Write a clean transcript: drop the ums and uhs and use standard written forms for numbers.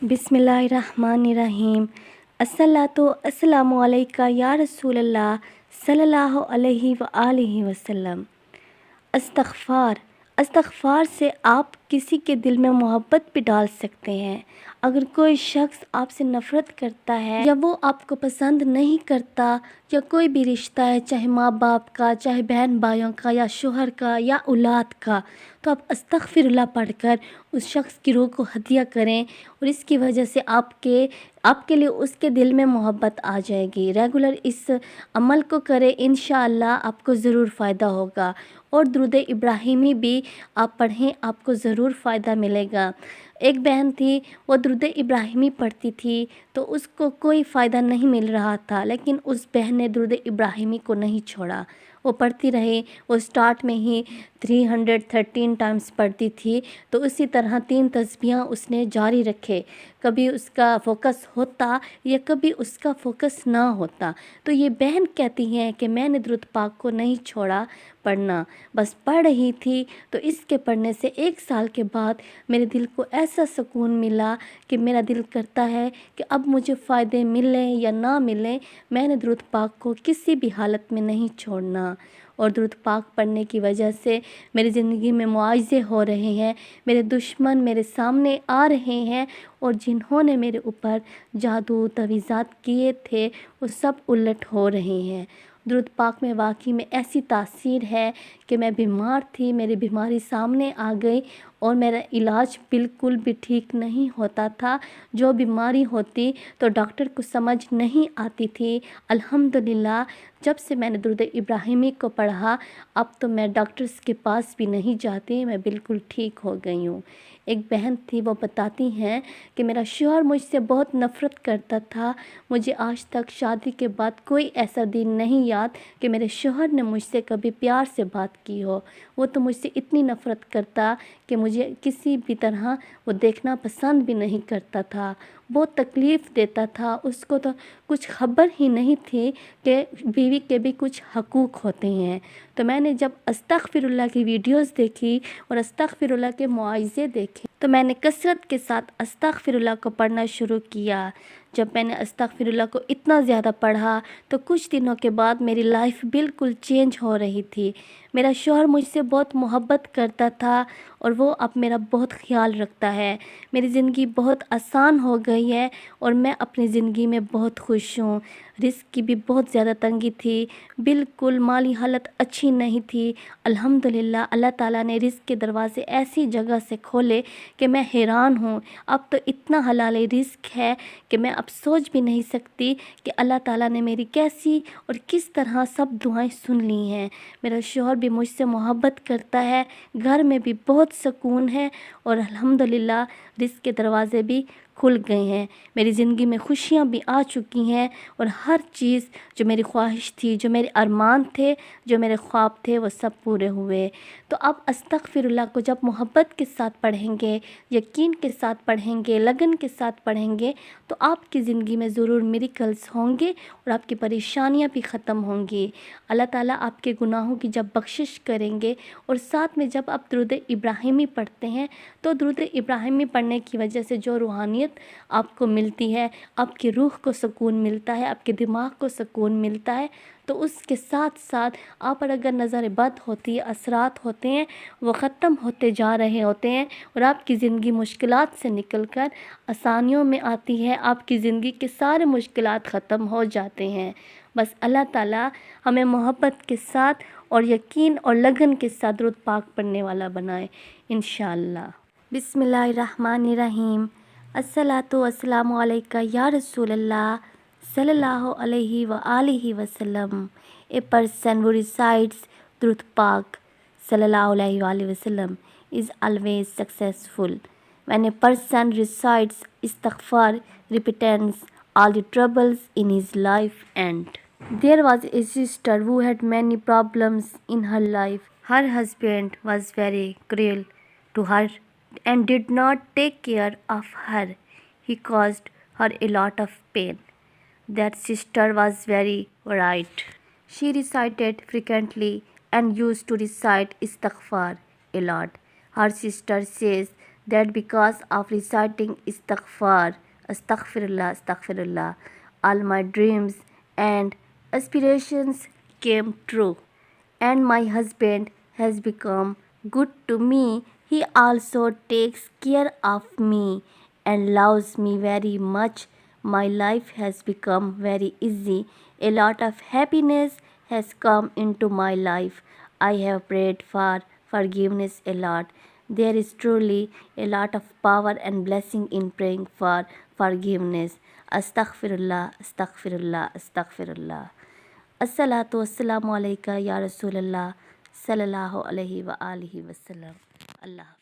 बिस्मिल्लाहिर्रहमानिर्रहीम। अस्सलातु अस्सलामु अलैका या रसूल अल्लाह सल्लल्लाहु अलैहि व आलिहि वसल्लम। इस्तग़फ़ार से आप किसी के दिल में मोहब्बत भी डाल सकते हैं। अगर कोई शख्स आपसे नफ़रत करता है या वो आपको पसंद नहीं करता, या कोई भी रिश्ता है, चाहे माँ बाप का, चाहे बहन भाइयों का, या शोहर का, या औलाद का, तो आप अस्तग़फ़िरुल्लाह पढ़कर उस शख्स की रूह को हदिया करें और इसकी वजह से आपके लिए उसके दिल में मोहब्बत आ जाएगी। रेगुलर इस अमल को करें, इंशाअल्लाह आपको ज़रूर फ़ायदा होगा। और दुरूद इब्राहिमी भी आप पढ़ें, आपको ज़रूर फ़ायदा मिलेगा। एक बहन थी, वो दुरूद इब्राहिमी पढ़ती थी तो उसको कोई फ़ायदा नहीं मिल रहा था, लेकिन उस बहन ने दुरूद इब्राहिमी को नहीं छोड़ा। वो पढ़ती रही। वो स्टार्ट में ही 313 टाइम्स पढ़ती थी, तो उसी तरह 3 तस्बीहां उसने जारी रखे। कभी उसका फ़ोकस होता या कभी उसका फ़ोकस ना होता। तो ये बहन कहती हैं कि मैंने दुरूद पाक को नहीं छोड़ा पढ़ना, बस पढ़ रही थी। तो इसके पढ़ने से 1 साल के बाद मेरे दिल को ऐसा सुकून मिला कि मेरा दिल करता है कि अब मुझे फ़ायदे मिलें या ना मिलें, मैंने दुरूद पाक को किसी भी हालत में नहीं छोड़ना। और दुरूद पाक पढ़ने की वजह से मेरी ज़िंदगी में मुआवज़े हो रहे हैं, मेरे दुश्मन मेरे सामने आ रहे हैं, और जिन्होंने मेरे ऊपर जादू तवीज़ात किए थे वो सब उलट हो रहे हैं। दुरूद पाक में वाकई में ऐसी तासीर है कि मैं बीमार थी, मेरी बीमारी सामने आ गई और मेरा इलाज बिल्कुल भी ठीक नहीं होता था। जो बीमारी होती तो डॉक्टर को समझ नहीं आती थी। अल्हम्दुलिल्लाह जब से मैंने दुरूद इब्राहिमी को पढ़ा, अब तो मैं डॉक्टर्स के पास भी नहीं जाती, मैं बिल्कुल ठीक हो गई हूँ। एक बहन थी, वो बताती हैं कि मेरा शौहर मुझसे बहुत नफ़रत करता था। मुझे आज तक शादी के बाद कोई ऐसा दिन नहीं याद कि मेरे शौहर ने मुझसे कभी प्यार से बात की हो। वो तो मुझसे इतनी नफ़रत करता कि मुझे किसी भी तरह वो देखना पसंद भी नहीं करता था, बहुत तकलीफ़ देता था। उसको तो कुछ खबर ही नहीं थी कि बीवी के भी कुछ हकूक़ होते हैं। तो मैंने जब अस्तग़फ़िरुल्लाह की वीडियोस देखी और अस्तग़फ़िरुल्लाह के मुआवज़े देखे, तो मैंने कसरत के साथ अस्तग़फ़िरुल्लाह को पढ़ना शुरू किया। जब मैंने अस्तग़फ़िरुल्लाह को इतना ज़्यादा पढ़ा तो कुछ दिनों के बाद मेरी लाइफ बिल्कुल चेंज हो रही थी। मेरा शौहर मुझसे बहुत मोहब्बत करता था और वो अब मेरा बहुत ख्याल रखता है। मेरी ज़िंदगी बहुत आसान हो गई है और मैं अपनी ज़िंदगी में बहुत खुश हूँ। रिस्क की भी बहुत ज़्यादा तंगी थी, बिल्कुल माली हालत अच्छी नहीं थी। अल्हम्दुलिल्लाह अल्लाह ताला ने रिस्क के दरवाज़े ऐसी जगह से खोले कि मैं हैरान हूँ। अब तो इतना हलाल रिस्क है कि मैं अब सोच भी नहीं सकती कि अल्लाह ताला ने मेरी कैसी और किस तरह सब दुआएं सुन ली हैं। मेरा शौहर भी मुझसे मोहब्बत करता है, घर में भी बहुत सुकून है और अल्हम्दुलिल्लाह रिस्क के दरवाज़े भी खुल गए हैं। मेरी ज़िंदगी में खुशियाँ भी आ चुकी हैं और हर चीज़ जो मेरी ख्वाहिश थी, जो मेरे अरमान थे, जो मेरे ख्वाब थे, वो सब पूरे हुए। तो अब अस्तग़फ़िरुल्लाह को जब मोहब्बत के साथ पढ़ेंगे, यकीन के साथ पढ़ेंगे, लगन के साथ पढ़ेंगे, तो आपकी ज़िंदगी में ज़रूर मिरेकल्स होंगे और आपकी परेशानियाँ भी ख़त्म होंगी। अल्लाह ताला आपके गुनाहों की जब बख्शिश करेंगे और साथ में जब आप दुरूद इब्राहिमी पढ़ते हैं, तो दुरूद इब्राहिमी पढ़ने की वजह से जो रूहानियत आपको मिलती है, आपकी रूह को सुकून मिलता है, आपके दिमाग को सुकून मिलता है। तो उसके साथ साथ आप पर अगर नज़र बद होती है, असरात होते हैं, वो ख़त्म होते जा रहे होते हैं और आपकी ज़िंदगी मुश्किलात से निकल कर आसानियों में आती है। आपकी ज़िंदगी के सारे मुश्किलात ख़त्म हो जाते हैं। बस अल्लाह ताला हमें मोहब्बत के साथ और यकीन और लगन के साथ दुरूद पाक पढ़ने वाला बनाए इंशाअल्लाह। बिस्मिल्लाहिर्रहमानिर्रहीम। अस्सलातु वस्सलामु अलैका या रसूल अल्लाह सल्लल्लाहु अलैहि व आलिहि वसल्लम। A person who recites Durood Pak sallallahu alaihi wasallam is always successful. When a person recites istighfar, repentance, all the troubles in his life end. There was a sister who had many problems in her life. Her husband was very cruel to her and did not take care of her. He caused her a lot of pain. That sister was very right. She recited frequently and used to recite istighfar a lot. Her sister says that because of reciting astaghfirullah, all my dreams and aspirations came true. And my husband has become good to me. He also takes care of me and loves me very much. My life has become very easy. A lot of happiness has come into my life. I have prayed for forgiveness a lot. There is truly a lot of power and blessing in praying for forgiveness. Astaghfirullah, astaghfirullah, astaghfirullah. अस्सलातु वस्सलामु अलैका या रसूल अल्लाह सल्लल्लाहु अलैहि व आलिहि वसल्लम। अल्लाह।